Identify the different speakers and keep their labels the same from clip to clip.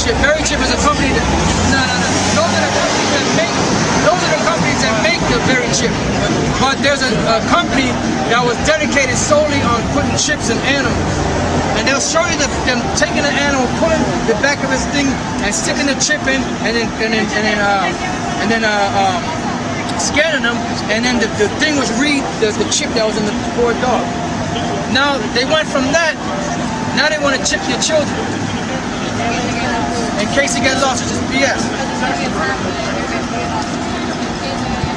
Speaker 1: chip. Berry chip is a company that, no. Those are the companies that make the berry chip. But there's a company that was dedicated solely on putting chips in animals. And they'll show you them taking the animal, pulling the back of his thing, and sticking the chip in, and then scanning them, and then the thing was read the chip that was in the poor dog. Now they went from that. Now they want to chip your children in case he gets lost, which is BS.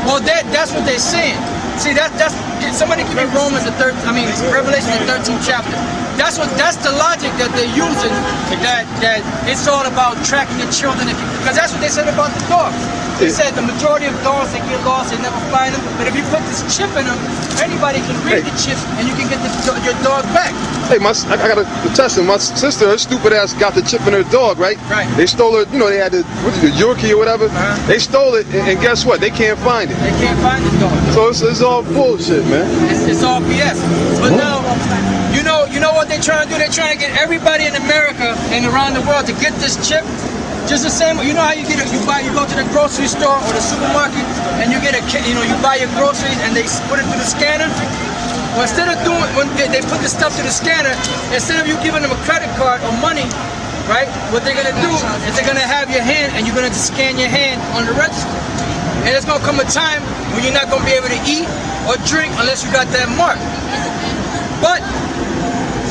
Speaker 1: Well, that's what they're saying. See, that's somebody can be Revelation the 13th chapter. That's the logic that they're using. That it's all about tracking your children, because that's what they said about the dogs. They said the majority of dogs, they get lost, they never find them. But if you put this chip in them, anybody can read the chip, and you can get your dog back.
Speaker 2: Hey, I got a testing. My sister, her stupid ass, got the chip in her dog, right?
Speaker 1: Right.
Speaker 2: They stole her. You know, they had the Yorkie or whatever. They stole it, and guess what? They can't find it.
Speaker 1: They can't find the dog.
Speaker 2: So it's all bullshit, man.
Speaker 1: It's all BS. But now, you know what they're trying to do? They're trying to get everybody in America and around the world to get this chip. Just the same, you know how you go to the grocery store or the supermarket and you get you buy your groceries and they put it through the scanner. Well, instead of when they put the stuff to the scanner, instead of you giving them a credit card or money, right? What they're gonna do is they're gonna have your hand and you're gonna just scan your hand on the register. And it's gonna come a time when you're not gonna be able to eat or drink unless you got that mark. But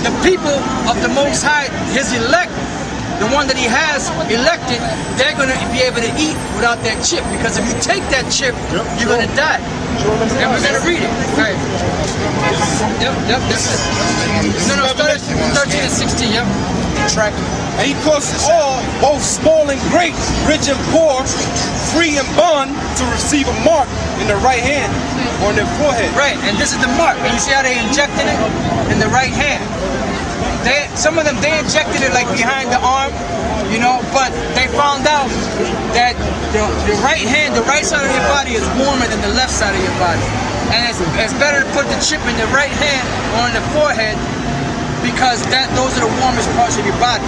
Speaker 1: the people of the Most High, His elect, the one that He has elected, they're going to be able to eat without that chip. Because if you take that chip, you're going to die. And we're going to read it. Right. Yep, that's it. No, start at 13 and 16, yep.
Speaker 3: And He causes all, both small and great, rich and poor, free and bond, to receive a mark in their right hand or in their forehead.
Speaker 1: Right, and this is the mark. And you see how they injected it in the right hand. Some of them, they injected it like behind the arm, but they found out that the right hand, the right side of your body is warmer than the left side of your body. And it's better to put the chip in the right hand or in the forehead because those are the warmest parts of your body.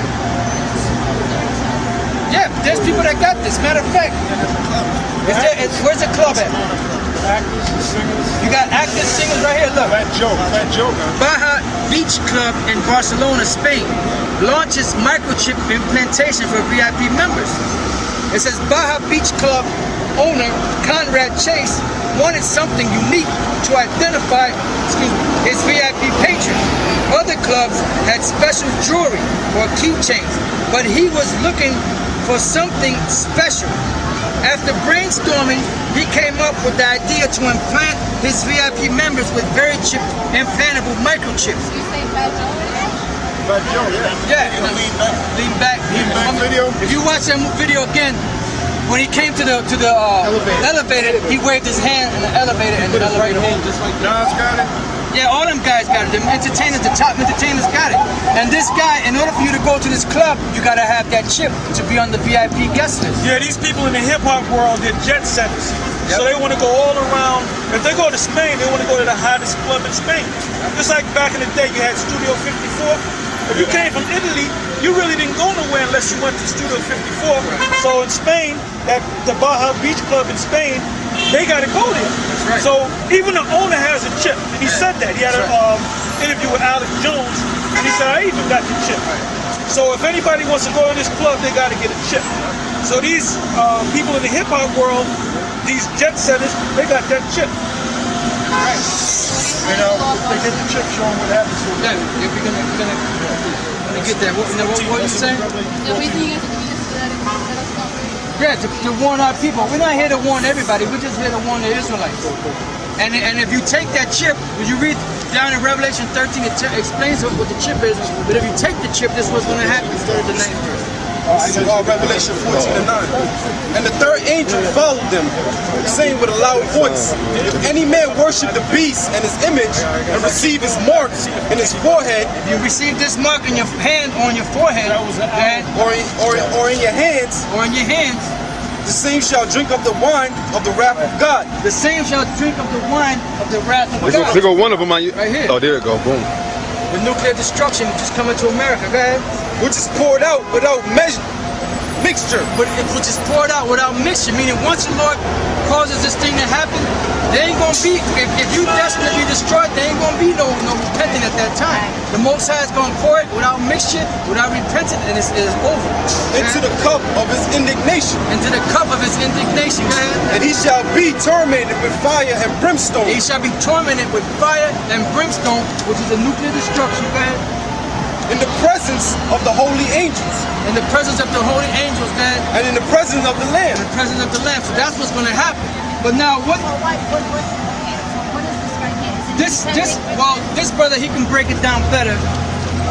Speaker 1: Yeah, there's people that got this. Matter of fact, where's the club at?
Speaker 4: Actors and singers.
Speaker 1: You got actors, singers right here, look.
Speaker 4: Fat Joe.
Speaker 1: Baja Beach Club in Barcelona, Spain launches microchip implantation for VIP members. It says Baja Beach Club owner Conrad Chase wanted something unique to identify his VIP patrons. Other clubs had special jewelry or keychains, but he was looking for something special. After brainstorming, he came up with the idea to implant his VIP members with very chip implantable microchips.
Speaker 4: Fat Joe,
Speaker 1: Yeah.
Speaker 4: Lean back.
Speaker 1: Lean back video. If you watch that video again, when he came to the elevator, he waved his hand in the elevator and the elevator moved.
Speaker 4: Just like John's got it.
Speaker 1: Yeah, all them guys got it. The entertainers, the top entertainers got it. And this guy, in order for you to go to this club, you gotta have that chip to be on the VIP guest list.
Speaker 5: Yeah, these people in the hip-hop world, they're jet setters. So they want to go all around. If they go to Spain, they want to go to the hottest club in Spain. Just like back in the day, you had Studio 54. If you came from Italy, you really didn't go nowhere unless you went to Studio 54. So in Spain, at the Baja Beach Club in Spain, they got to go there.
Speaker 1: Right.
Speaker 5: So even the owner has a chip, and he said that. He had an interview with Alex Jones, and he said, I even got the chip. So if anybody wants to go to this club, they got to get a chip. So these people in the hip-hop world, these jet setters, they got that chip.
Speaker 1: Right.
Speaker 4: If they get the chip, show them what happens to them.
Speaker 1: Yeah, if we're gonna get that. What are you saying? Yeah, to warn our people. We're not here to warn everybody. We're just here to warn the Israelites. And if you take that chip, when you read down in Revelation 13, it explains what the chip is. But if you take the chip, this is what's going to happen. The 9th verse.
Speaker 3: Revelation 14:9. And the third angel followed them, saying with a loud voice, if any man worship the beast and his image and receive his marks in his forehead,
Speaker 1: if you receive this mark in your hand or on your forehead,
Speaker 3: or in your hands, the same shall drink of the wine of the wrath of God.
Speaker 1: The same shall drink of the wine of the wrath of God.
Speaker 2: There go one of them on you.
Speaker 1: Right here.
Speaker 2: Oh, there it go. Boom.
Speaker 1: The nuclear destruction just coming to America. Go ahead.
Speaker 3: Which is poured out without measure mixture.
Speaker 1: which is poured out without mixture. Meaning, once the Lord causes this thing to happen, there ain't gonna be. If you destined to be destroyed, there ain't gonna be no repenting at that time. The Most High is gonna pour it without mixture, without repenting, and it is over.
Speaker 3: Into the cup of his indignation.
Speaker 1: Into the cup of his indignation. Go ahead.
Speaker 3: And he shall be tormented with fire and brimstone.
Speaker 1: He shall be tormented with fire and brimstone, which is a nuclear destruction. Go ahead.
Speaker 3: In the presence of the holy angels.
Speaker 1: In the presence of the holy angels, man.
Speaker 3: And in the presence of the Lamb.
Speaker 1: In the presence of the Lamb. So that's what's going to happen. But now, what?
Speaker 6: What is this right here?
Speaker 1: This brother, he can break it down better,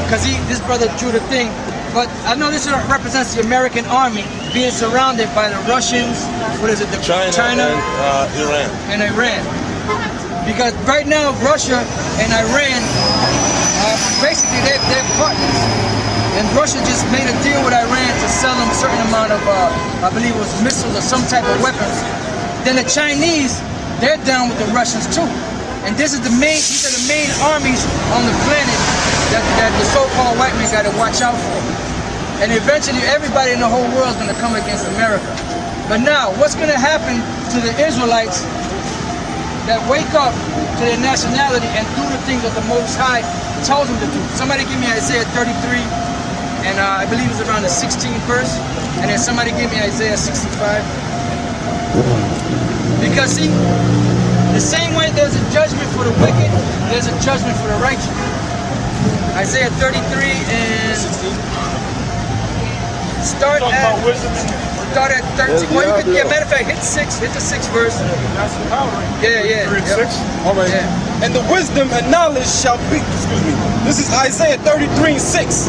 Speaker 1: because this brother drew the thing. But I know this represents the American army being surrounded by the Russians. What is it?
Speaker 7: China and Iran.
Speaker 1: And Iran. Because right now, Russia and Iran, basically they're partners. And Russia just made a deal with Iran to sell them a certain amount of, I believe it was missiles or some type of weapons. Then the Chinese, they're down with the Russians too. And these are the main armies on the planet that the so-called white man got to watch out for. And eventually everybody in the whole world is going to come against America. But now, what's going to happen to the Israelites that wake up to their nationality and do the things that the Most High tells them to do? Somebody give me Isaiah 33, and I believe it's around the 16th verse. And then somebody give me Isaiah 65. Because see, the same way there's a judgment for the wicked, there's a judgment for the righteous. Isaiah 33 and start at 13. Well, you could, matter of fact, hit the 6th verse. Yeah.
Speaker 3: All right.
Speaker 1: Yeah.
Speaker 3: And the wisdom and knowledge shall be, this is Isaiah 33 and 6.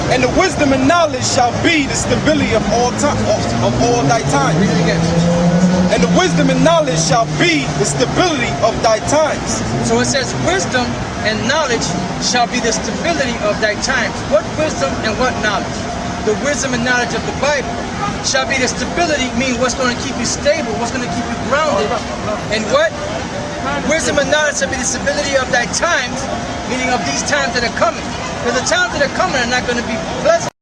Speaker 3: And the wisdom and knowledge shall be the stability of all time, of all thy time.
Speaker 1: Read it again.
Speaker 3: And the wisdom and knowledge shall be the stability of thy times.
Speaker 1: So it says wisdom and knowledge shall be the stability of thy times. What wisdom and what knowledge? The wisdom and knowledge of the Bible shall be the stability, meaning what's going to keep you stable, what's going to keep you grounded. And what? Wisdom and knowledge shall be the stability of thy times, meaning of these times that are coming. Because the times that are coming are not going to be pleasant.